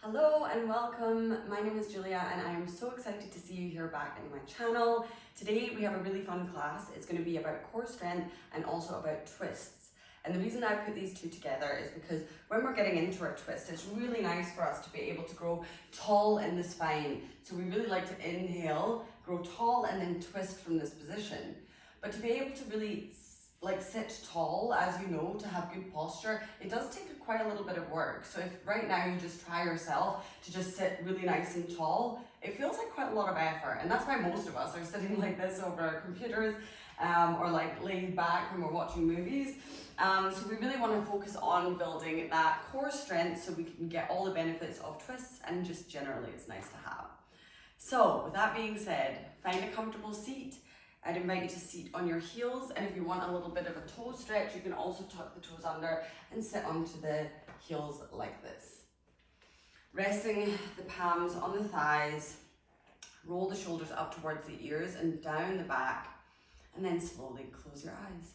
Hello and welcome. My name is Julia and I am so excited to see you here back in my channel. Today we have a really fun class. It's going to be about core strength and also about twists. And the reason I put these two together is because when we're getting into our twist, it's really nice for us to be able to grow tall in the spine. So we really like to inhale, grow tall and then twist from this position. But to be able to really sit tall, as you know, to have good posture, it does take quite a little bit of work. So if right now you just try yourself to just sit really nice and tall, it feels like quite a lot of effort. And that's why most of us are sitting like this over our computers or like laid back when we're watching movies. So we really want to focus on building that core strength so we can get all the benefits of twists, and just generally it's nice to have. So with that being said, find a comfortable seat. I'd invite you to sit on your heels, and if you want a little bit of a toe stretch, you can also tuck the toes under and sit onto the heels like this. Resting the palms on the thighs, roll the shoulders up towards the ears and down the back, and then slowly close your eyes.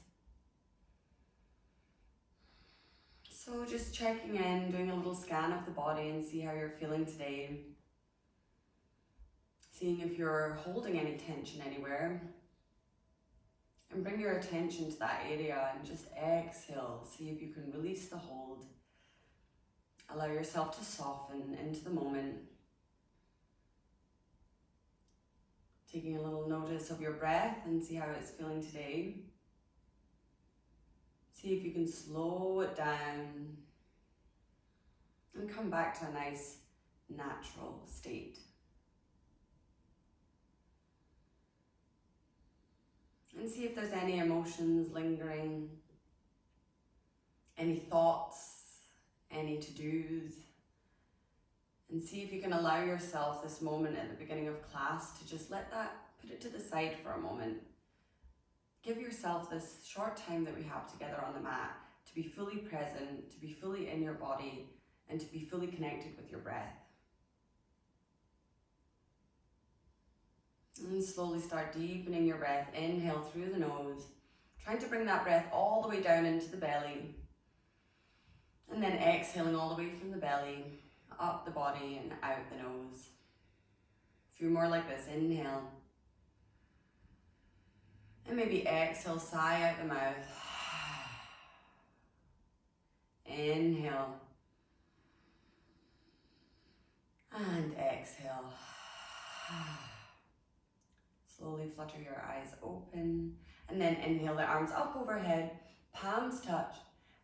So just checking in, doing a little scan of the body and see how you're feeling today. Seeing if you're holding any tension anywhere. And bring your attention to that area and just exhale. See if you can release the hold. Allow yourself to soften into the moment. Taking a little notice of your breath and see how it's feeling today. See if you can slow it down and come back to a nice natural state. And see if there's any emotions lingering, any thoughts, any to-dos. And see if you can allow yourself this moment at the beginning of class to just let that, put it to the side for a moment. Give yourself this short time that we have together on the mat to be fully present, to be fully in your body, and to be fully connected with your breath. And slowly start deepening your breath. Inhale through the nose, trying to bring that breath all the way down into the belly. And then exhaling all the way from the belly, up the body and out the nose. A few more like this. Inhale. And maybe exhale, sigh out the mouth. Inhale. And exhale. Slowly flutter your eyes open, and then inhale the arms up overhead, palms touch,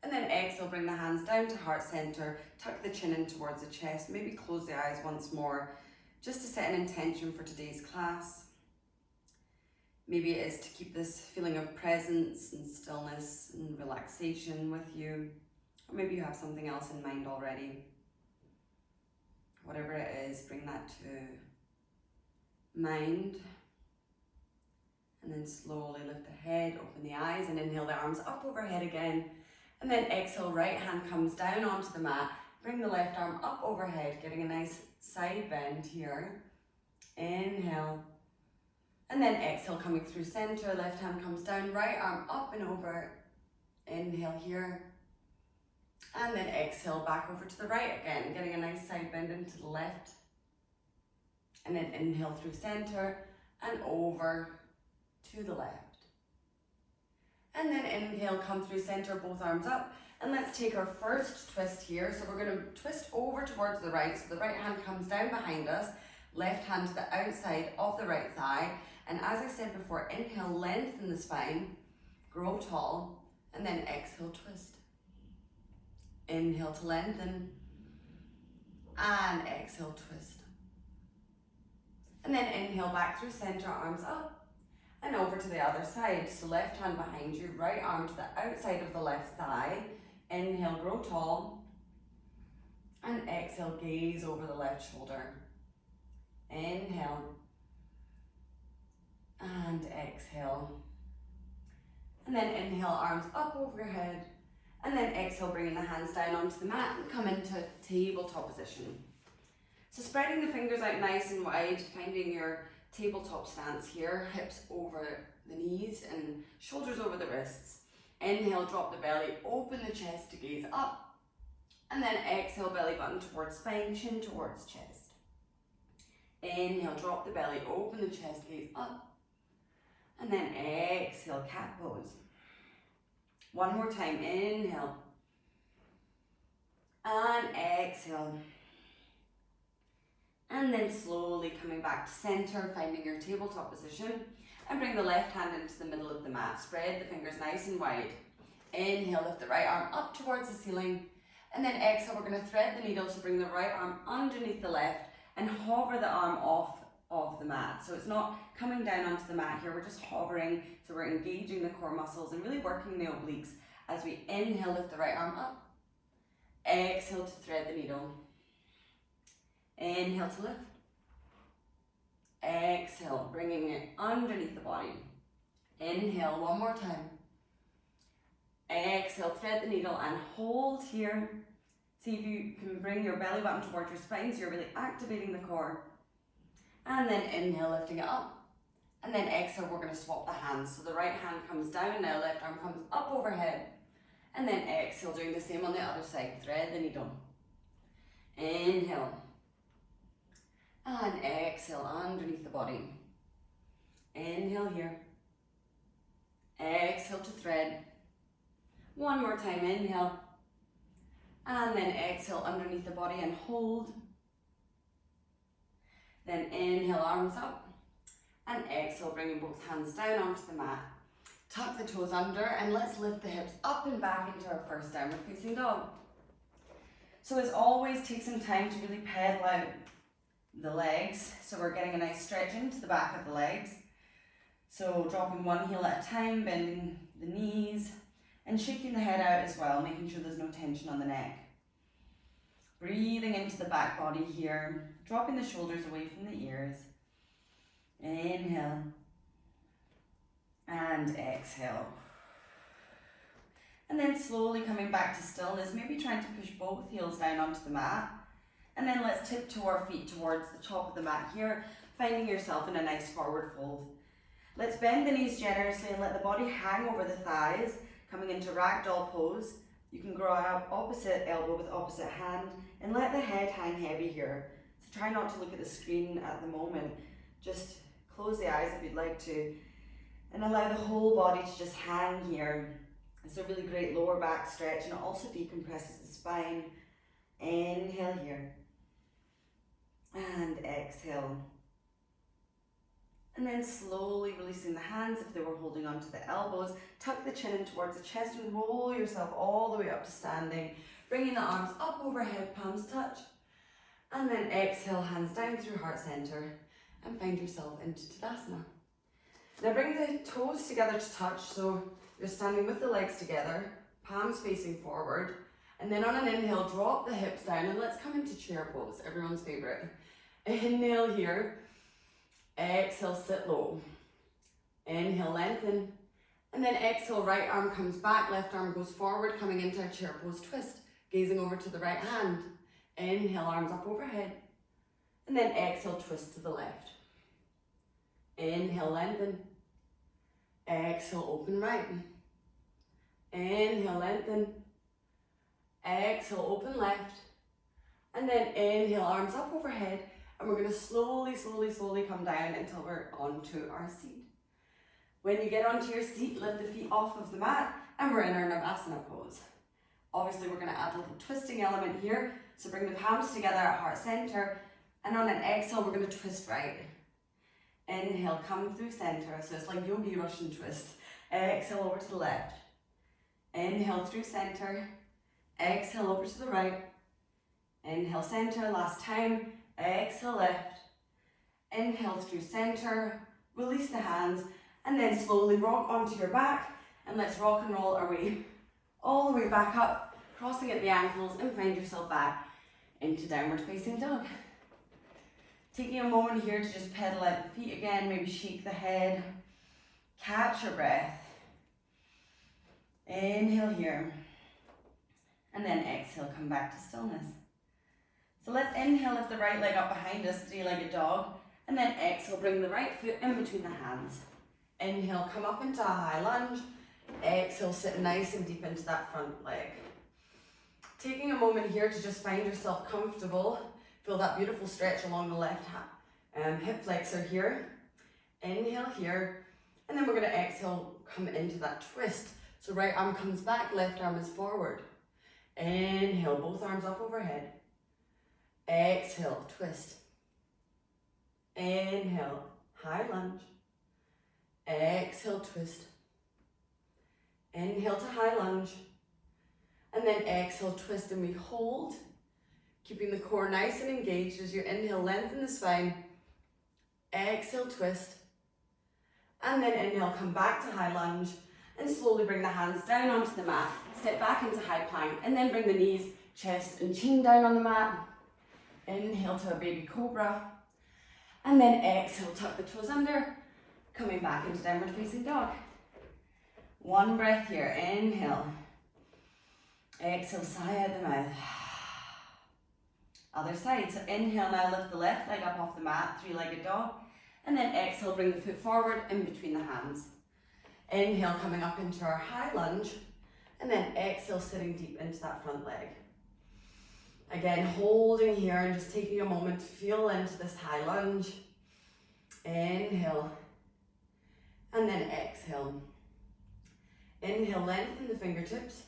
and then exhale, bring the hands down to heart center, tuck the chin in towards the chest, maybe close the eyes once more, just to set an intention for today's class. Maybe it is to keep this feeling of presence and stillness and relaxation with you, or maybe you have something else in mind already. Whatever it is, bring that to mind. And then slowly lift the head, open the eyes, and inhale the arms up overhead again. And then exhale, right hand comes down onto the mat. Bring the left arm up overhead, getting a nice side bend here. Inhale. And then exhale, coming through center. Left hand comes down, right arm up and over. Inhale here. And then exhale, back over to the right again, getting a nice side bend into the left. And then inhale through center and over to the left. And then inhale, come through center, both arms up. And let's take our first twist here. So we're going to twist over towards the right. So the right hand comes down behind us, left hand to the outside of the right thigh. And as I said before, inhale, lengthen the spine, grow tall, and then exhale, twist. Inhale to lengthen, and exhale, twist. And then inhale back through center, arms up, and over to the other side. So left hand behind you, right arm to the outside of the left thigh. Inhale, grow tall. And exhale, gaze over the left shoulder. Inhale. And exhale. And then inhale, arms up overhead. And then exhale, bringing the hands down onto the mat and come into tabletop position. So spreading the fingers out nice and wide, finding your tabletop stance here, hips over the knees and shoulders over the wrists. Inhale, drop the belly, open the chest to gaze up. And then exhale, belly button towards spine, chin towards chest. Inhale, drop the belly, open the chest, gaze up. And then exhale, cat pose. One more time, inhale. And exhale. And then slowly coming back to center, finding your tabletop position. And bring the left hand into the middle of the mat. Spread the fingers nice and wide. Inhale, lift the right arm up towards the ceiling. And then exhale, we're going to thread the needle, so bring the right arm underneath the left and hover the arm off of the mat. So it's not coming down onto the mat here, we're just hovering, so we're engaging the core muscles and really working the obliques as we inhale, lift the right arm up. Exhale to thread the needle. Inhale to lift. Exhale, bringing it underneath the body. Inhale, one more time. Exhale, thread the needle and hold here. See if you can bring your belly button towards your spine so you're really activating the core. And then inhale, lifting it up. And then exhale, we're going to swap the hands. So the right hand comes down, now left arm comes up overhead. And then exhale, doing the same on the other side. Thread the needle. Inhale. And exhale underneath the body. Inhale here. Exhale to thread. One more time, inhale. And then exhale underneath the body and hold. Then inhale, arms up. And exhale, bringing both hands down onto the mat. Tuck the toes under and let's lift the hips up and back into our first downward facing dog. So as always, take some time to really pedal out the legs. So we're getting a nice stretch into the back of the legs. So dropping one heel at a time, bending the knees and shaking the head out as well, making sure there's no tension on the neck. Breathing into the back body here, dropping the shoulders away from the ears. Inhale. And exhale. And then slowly coming back to stillness, maybe trying to push both heels down onto the mat. And then let's tiptoe our feet towards the top of the mat here, finding yourself in a nice forward fold. Let's bend the knees generously and let the body hang over the thighs, coming into ragdoll pose. You can grab opposite elbow with opposite hand and let the head hang heavy here. So try not to look at the screen at the moment. Just close the eyes if you'd like to and allow the whole body to just hang here. It's a really great lower back stretch and it also decompresses the spine. Inhale here and exhale. And then slowly releasing the hands if they were holding onto the elbows. Tuck the chin in towards the chest and roll yourself all the way up to standing. Bringing the arms up overhead, palms touch. And then exhale, hands down through heart center and find yourself into Tadasana. Now bring the toes together to touch, so you're standing with the legs together, palms facing forward. And then on an inhale, drop the hips down and let's come into chair pose, everyone's favorite. Inhale here. Exhale, sit low. Inhale, lengthen. And then exhale, right arm comes back, left arm goes forward, coming into a chair pose twist, gazing over to the right hand. Inhale, arms up overhead. And then exhale, twist to the left. Inhale, lengthen. Exhale, open right. Inhale, lengthen. Exhale, open left. And then inhale, arms up overhead. And we're going to slowly come down until we're onto our seat. When you get onto your seat, lift the feet off of the mat and we're in our Navasana pose. Obviously, we're going to add a little twisting element here. So bring the palms together at heart center. And on an exhale, we're going to twist right. Inhale, come through center. So it's like Yogi Russian twist. Exhale over to the left. Inhale through center. Exhale over to the right. Inhale center, last time. Exhale left. Inhale through center. Release the hands. And then slowly rock onto your back. And let's rock and roll our way all the way back up. Crossing at the ankles and find yourself back into downward facing dog. Taking a moment here to just pedal out the feet again. Maybe shake the head. Catch your breath. Inhale here. And then exhale, come back to stillness. So let's inhale, lift the right leg up behind us, three-legged dog. And then exhale, bring the right foot in between the hands. Inhale, come up into a high lunge. Exhale, sit nice and deep into that front leg. taking a moment here to just find yourself comfortable. Feel that beautiful stretch along the left hip flexor here. Inhale here. And then we're going to exhale, come into that twist. So right arm comes back, left arm is forward. Inhale, both arms up overhead. Exhale, twist. Inhale, high lunge. Exhale, twist. Inhale to high lunge. And then exhale, twist, and we hold. Keeping the core nice and engaged as you inhale, lengthen the spine. Exhale, twist. And then inhale, come back to high lunge. And slowly bring the hands down onto the mat. Step back into high plank. And then bring the knees, chest and chin down on the mat. Inhale to a baby cobra. And then exhale, tuck the toes under. Coming back into downward facing dog. One breath here. Inhale. Exhale, sigh out the mouth. Other side. So inhale, now lift the left leg up off the mat, three-legged dog. And then exhale, bring the foot forward in between the hands. Inhale, coming up into our high lunge. And then exhale, sitting deep into that front leg. Again, holding here and just taking a moment to feel into this high lunge. Inhale. And then exhale. Inhale, lengthen the fingertips.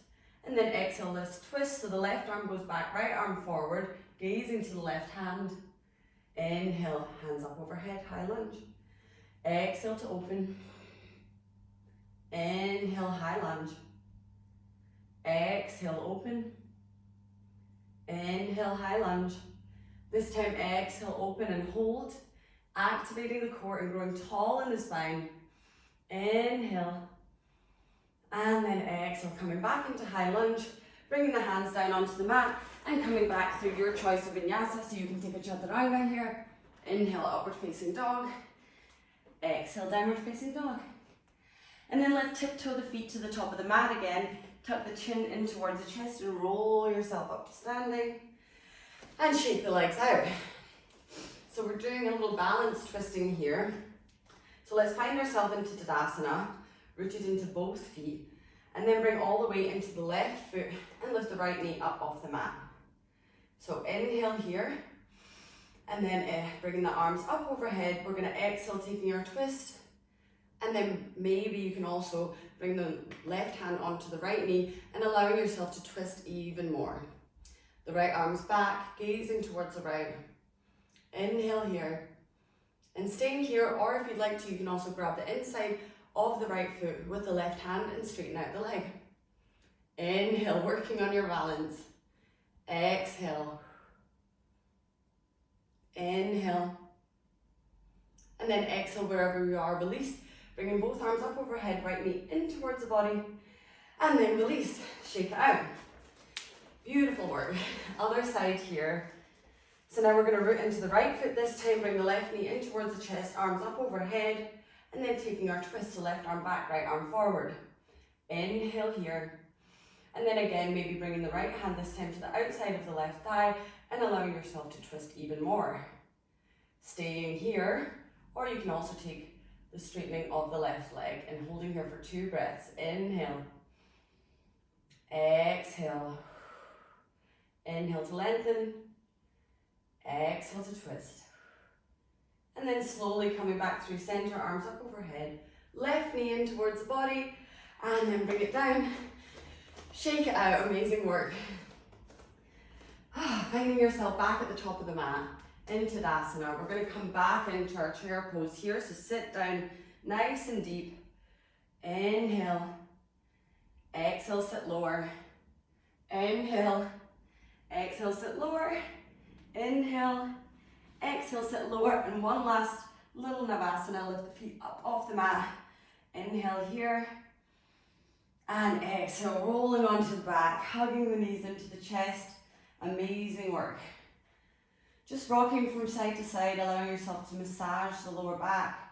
And then exhale, let's twist. So the left arm goes back, right arm forward, gazing to the left hand. Inhale, hands up overhead, high lunge. Exhale to open. Inhale, high lunge. Exhale, open. Inhale, high lunge. This time, exhale, open and hold. Activating the core and growing tall in the spine. Inhale. And then exhale, coming back into high lunge. Bringing the hands down onto the mat and coming back through your choice of vinyasa. So you can take a chaturanga here. Inhale, upward facing dog. Exhale, downward facing dog. And then let's tiptoe the feet to the top of the mat again. Tuck the chin in towards the chest and roll yourself up to standing. And shake the legs out. So we're doing a little balance twisting here. So let's find ourselves into Tadasana, rooted into both feet. And then bring all the way into the left foot and lift the right knee up off the mat. So inhale here. And then bringing the arms up overhead. We're going to exhale, taking our twist. And then maybe you can also bring the left hand onto the right knee and allowing yourself to twist even more. The right arm's back, gazing towards the right. Inhale here. And staying here, or if you'd like to, you can also grab the inside of the right foot with the left hand and straighten out the leg. Inhale, working on your balance. Exhale. Inhale. And then exhale wherever you are, release. Bringing both arms up overhead, right knee in towards the body. And then release, shake it out. Beautiful work. Other side here. So now we're going to root into the right foot this time, bring the left knee in towards the chest, arms up overhead, and then taking our twist, so left arm back, right arm forward. Inhale here. And then again, maybe bringing the right hand this time to the outside of the left thigh and allowing yourself to twist even more. Staying here, or you can also take the straightening of the left leg and holding here for 2 breaths. Inhale. Exhale. Inhale to lengthen. Exhale to twist. And then slowly coming back through center, arms up overhead. Left knee in towards the body. And then bring it down. Shake it out. Amazing work. Finding yourself back at the top of the mat. Into Tadasana. We're going to come back into our chair pose here. So sit down nice and deep. Inhale. Exhale, sit lower. Inhale. Exhale, sit lower. Inhale. Exhale, sit lower. And one last little Navasana. Lift the feet up off the mat. Inhale here. And exhale, rolling onto the back, hugging the knees into the chest. Amazing work. Just rocking from side to side, allowing yourself to massage the lower back.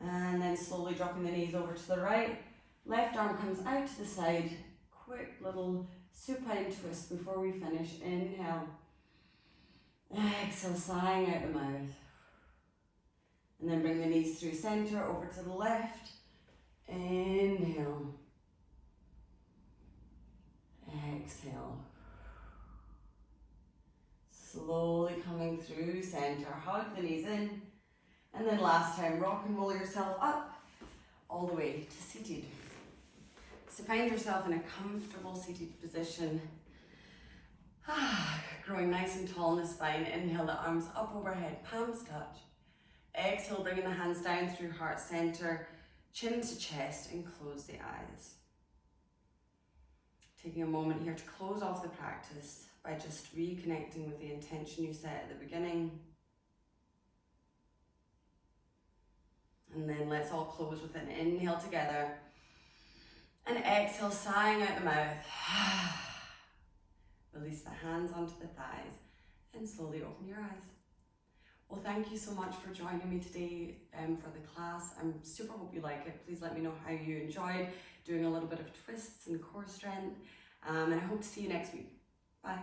And then slowly dropping the knees over to the right. Left arm comes out to the side. Quick little supine twist before we finish. Inhale. Exhale, sighing out the mouth. And then bring the knees through center, over to the left. Inhale. Exhale. Slowly coming through center, hug the knees in. And then last time, rock and roll yourself up all the way to seated. So find yourself in a comfortable seated position. Growing nice and tall in the spine. Inhale the arms up overhead, palms touch. Exhale, bringing the hands down through heart center, chin to chest, and close the eyes. Taking a moment here to close off the practice by just reconnecting with the intention you set at the beginning. And then let's all close with an inhale together. And exhale, sighing out the mouth. Release the hands onto the thighs and slowly open your eyes. Well, thank you so much for joining me today for the class. I'm super hope you like it. Please let me know how you enjoyed doing a little bit of twists and core strength. And I hope to see you next week. Bye.